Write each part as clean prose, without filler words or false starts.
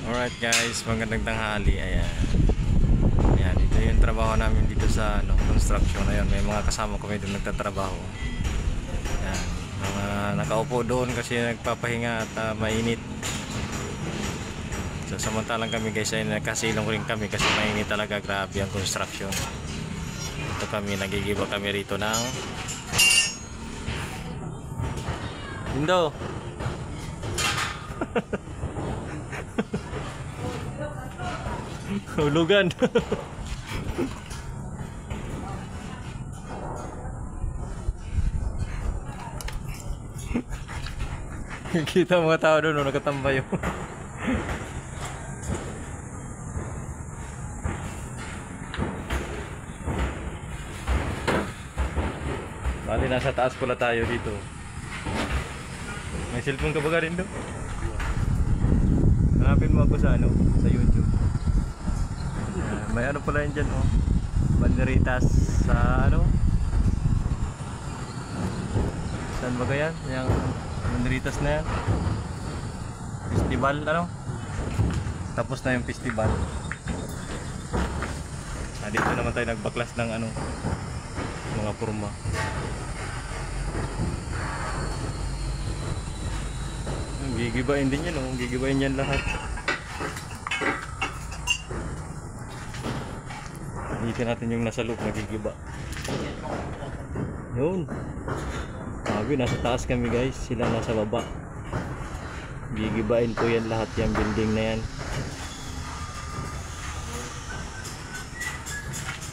Alright guys, magandang tanghali. Ayan. Ayan, ito yung trabaho namin dito sa construction. Ayan, may mga kasama kami doon nagtatrabaho. Ayan, mga nakaupo doon kasi nagpapahinga at mainit. So samantalang kami guys ay nakasilong rin kami kasi mainit talaga, grabe ang construction. Ito kami, nagigiba kami rito ng Indo. Hulugan. Kita mga tao doon, nakatambay. Bali, nasa taas pala tayo dito. May cellphone ka ba rin doon? Hanapin mo ako sa sa YouTube. May ano pala yun dyan, oh. Banderitas sa saan ba kaya? Yung banderitas na yan. Festival, tapos na yung festival. Dito naman tayo nagbaklas ng mga purma. Gigibain din yan, oh. Gigibain yan lahat. Dito natin yung nasa loob, nagigiba. Yun. Sabi, nasa taas kami guys. Sila nasa baba. Gigibain po yan lahat, yung building na yan.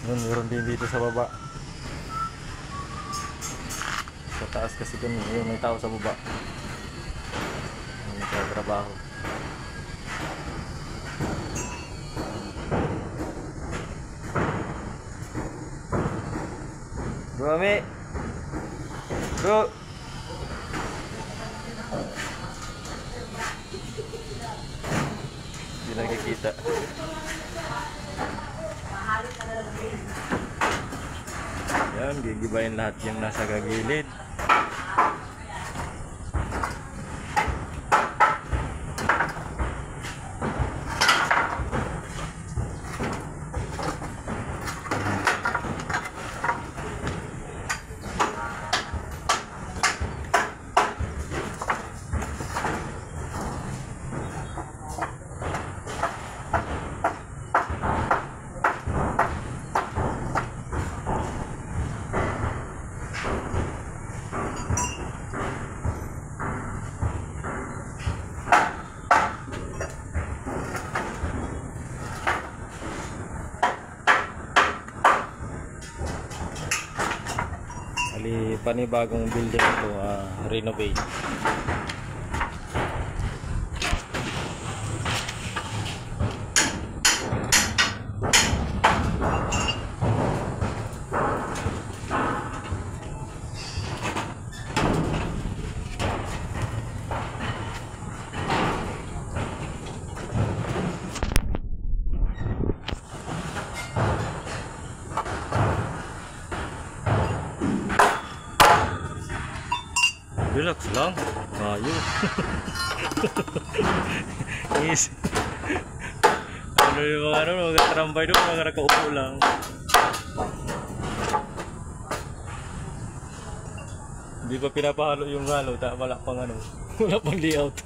Yun, meron din dito sa baba. Sa taas kasi kami, yun, may tao sa baba. Trabaho. Bro, Ami. Bro. Hindi nakikita. Yan, gigibayin lahat yung nasa gagilid. Panibagong building ito, renovate. Relax lang. Ayun. Yes. Yung mga trambay doon, mga nakaupo lang. Hindi pa pinapahalo yung wala pang wala pang layout.